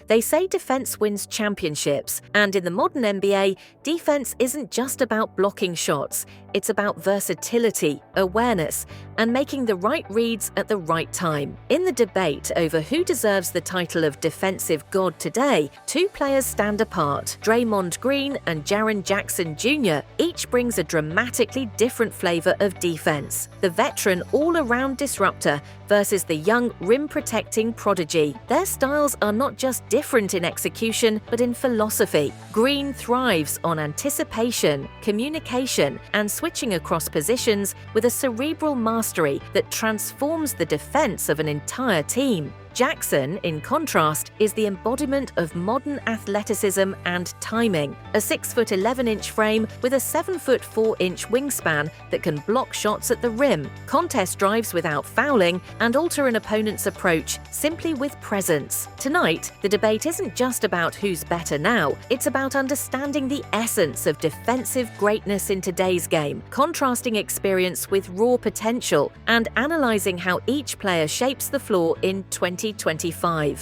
They say defense wins championships, and in the modern NBA, defense isn't just about blocking shots. It's about versatility, awareness, and making the right reads at the right time. In the debate over who deserves the title of defensive god today, two players stand apart: Draymond Green and Jaren Jackson Jr. Each brings a dramatically different flavor of defense. The veteran all-around disruptor versus the young rim-protecting prodigy. Their styles are not just different in execution, but in philosophy. Green thrives on anticipation, communication, and switching across positions with a cerebral mastery that transforms the defense of an entire team. Jackson, in contrast, is the embodiment of modern athleticism and timing. A 6'11" frame with a 7'4" wingspan that can block shots at the rim, contest drives without fouling, and alter an opponent's approach simply with presence. Tonight, the debate isn't just about who's better now, it's about understanding the essence of defensive greatness in today's game, contrasting experience with raw potential, and analyzing how each player shapes the floor in 2025.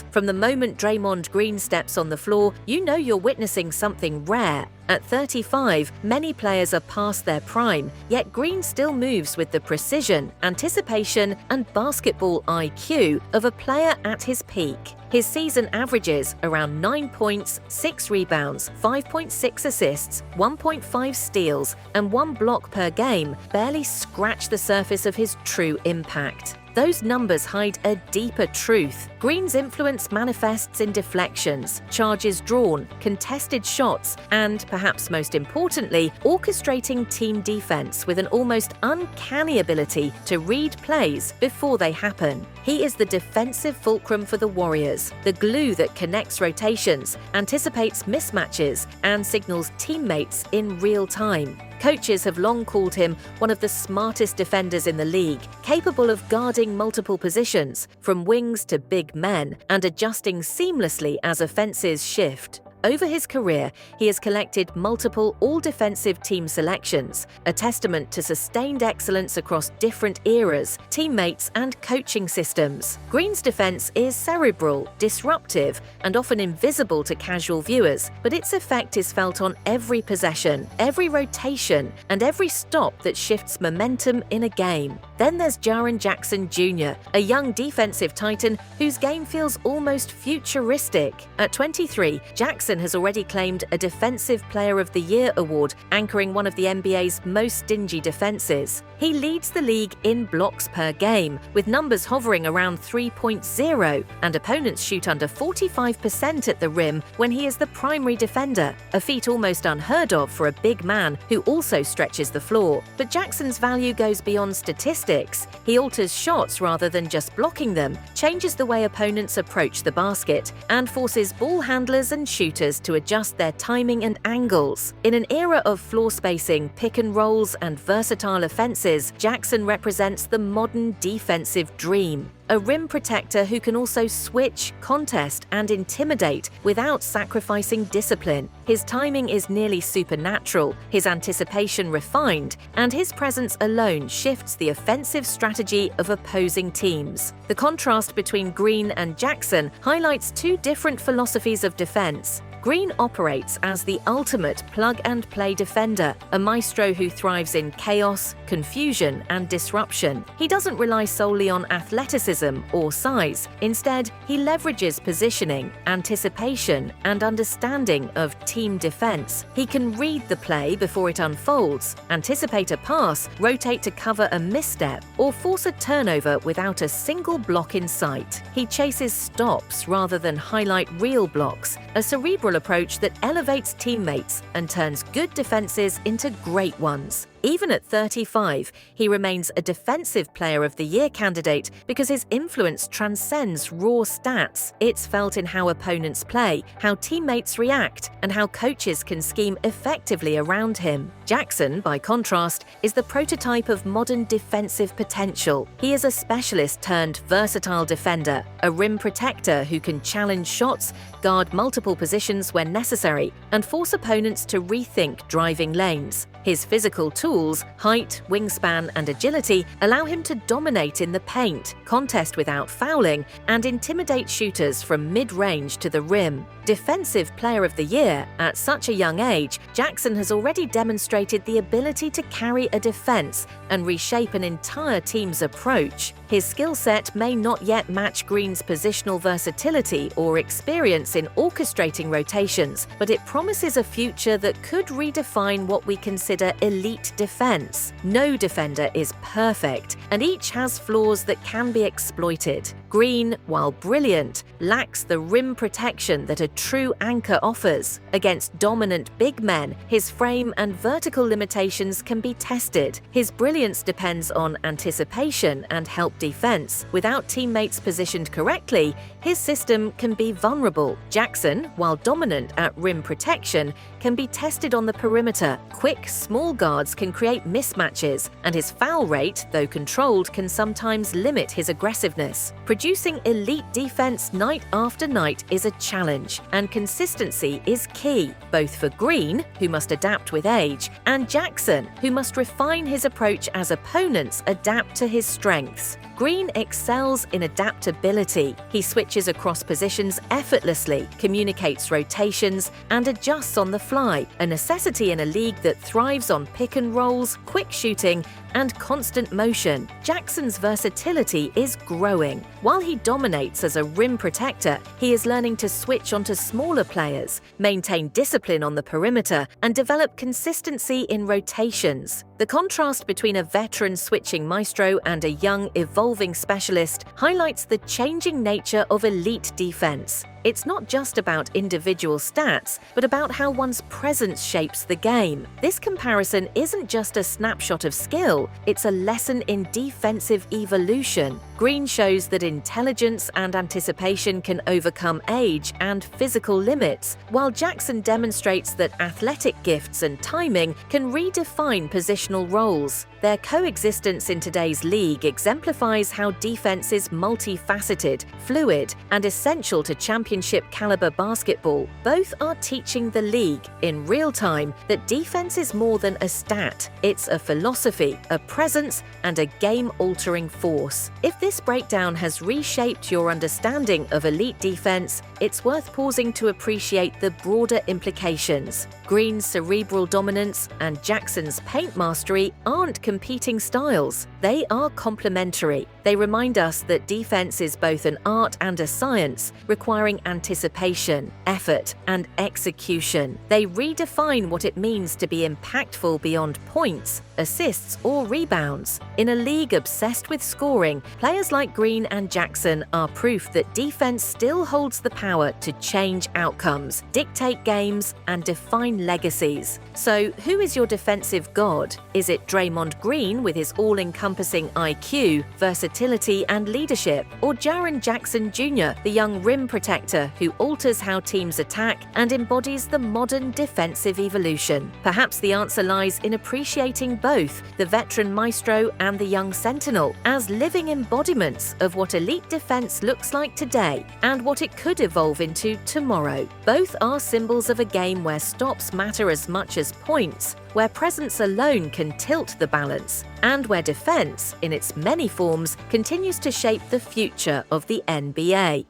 From the moment Draymond Green steps on the floor, you know you're witnessing something rare. At 35, many players are past their prime, yet Green still moves with the precision, anticipation, and basketball IQ of a player at his peak. His season averages around 9 points, 6 rebounds, 5.6 assists, 1.5 steals, and 1 block per game barely scratch the surface of his true impact. Those numbers hide a deeper truth. Green's influence manifests in deflections, charges drawn, contested shots, and, perhaps most importantly, orchestrating team defense with an almost uncanny ability to read plays before they happen. He is the defensive fulcrum for the Warriors, the glue that connects rotations, anticipates mismatches, and signals teammates in real time. Coaches have long called him one of the smartest defenders in the league, capable of guarding multiple positions, from wings to big men, and adjusting seamlessly as offenses shift. Over his career, he has collected multiple all-defensive team selections, a testament to sustained excellence across different eras, teammates, and coaching systems. Green's defense is cerebral, disruptive, and often invisible to casual viewers, but its effect is felt on every possession, every rotation, and every stop that shifts momentum in a game. Then there's Jaren Jackson Jr., a young defensive titan whose game feels almost futuristic. At 23, Jackson has already claimed a Defensive Player of the Year award, anchoring one of the NBA's most stingy defenses. He leads the league in blocks per game, with numbers hovering around 3.0, and opponents shoot under 45% at the rim when he is the primary defender, a feat almost unheard of for a big man who also stretches the floor. But Jackson's value goes beyond statistics. He alters shots rather than just blocking them, changes the way opponents approach the basket, and forces ball handlers and shooters to adjust their timing and angles. In an era of floor spacing, pick and rolls, and versatile offenses, Jackson represents the modern defensive dream. A rim protector who can also switch, contest, and intimidate without sacrificing discipline. His timing is nearly supernatural, his anticipation refined, and his presence alone shifts the offensive strategy of opposing teams. The contrast between Green and Jackson highlights two different philosophies of defense. Green operates as the ultimate plug-and-play defender, a maestro who thrives in chaos, confusion, and disruption. He doesn't rely solely on athleticism or size. Instead, he leverages positioning, anticipation, and understanding of team defense. He can read the play before it unfolds, anticipate a pass, rotate to cover a misstep, or force a turnover without a single block in sight. He chases stops rather than highlight real blocks, a cerebral approach that elevates teammates and turns good defenses into great ones. Even at 35, he remains a Defensive Player of the Year candidate because his influence transcends raw stats. It's felt in how opponents play, how teammates react, and how coaches can scheme effectively around him. Jackson, by contrast, is the prototype of modern defensive potential. He is a specialist turned versatile defender, a rim protector who can challenge shots, guard multiple positions when necessary, and force opponents to rethink driving lanes. His physical tools tools, height, wingspan, and agility allow him to dominate in the paint, contest without fouling, and intimidate shooters from mid-range to the rim. Defensive Player of the Year, at such a young age, Jackson has already demonstrated the ability to carry a defense and reshape an entire team's approach. His skill set may not yet match Green's positional versatility or experience in orchestrating rotations, but it promises a future that could redefine what we consider elite defense. No defender is perfect, and each has flaws that can be exploited. Green, while brilliant, lacks the rim protection that a true anchor offers. Against dominant big men, his frame and vertical limitations can be tested. His brilliance depends on anticipation and help defense. Without teammates positioned correctly, his system can be vulnerable. Jackson, while dominant at rim protection, can be tested on the perimeter. Quick, small guards can create mismatches, and his foul rate, though controlled, can sometimes limit his aggressiveness. Producing elite defense night after night is a challenge, and consistency is key, both for Green, who must adapt with age, and Jackson, who must refine his approach as opponents adapt to his strengths. Green excels in adaptability. He switches across positions effortlessly, communicates rotations, and adjusts on the fly, a necessity in a league that thrives on pick and rolls, quick shooting, and constant motion. Jackson's versatility is growing. While he dominates as a rim protector, he is learning to switch onto smaller players, maintain discipline on the perimeter, and develop consistency in rotations. The contrast between a veteran switching maestro and a young, evolving specialist highlights the changing nature of elite defense. It's not just about individual stats, but about how one's presence shapes the game. This comparison isn't just a snapshot of skill, it's a lesson in defensive evolution. Green shows that intelligence and anticipation can overcome age and physical limits, while Jackson demonstrates that athletic gifts and timing can redefine positional roles. Their coexistence in today's league exemplifies how defense is multifaceted, fluid, and essential to championship-caliber basketball. Both are teaching the league, in real time, that defense is more than a stat. It's a philosophy, a presence, and a game-altering force. If this breakdown has reshaped your understanding of elite defense, it's worth pausing to appreciate the broader implications. Green's cerebral dominance and Jackson's paint mastery aren't competing styles. They are complementary. They remind us that defense is both an art and a science, requiring anticipation, effort, and execution. They redefine what it means to be impactful beyond points, assists, or rebounds. In a league obsessed with scoring, players like Green and Jackson are proof that defense still holds the power to change outcomes, dictate games, and define legacies. So, who is your defensive god? Is it Draymond Green with his all-encompassing IQ, versatility, and leadership? Or Jaren Jackson Jr., the young rim protector who alters how teams attack and embodies the modern defensive evolution? Perhaps the answer lies in appreciating both, the veteran maestro and the young sentinel, as living embodiments of what elite defense looks like today and what it could evolve into tomorrow. Both are symbols of a game where stops matter as much as points, where presence alone can tilt the balance, and where defense, in its many forms, continues to shape the future of the NBA.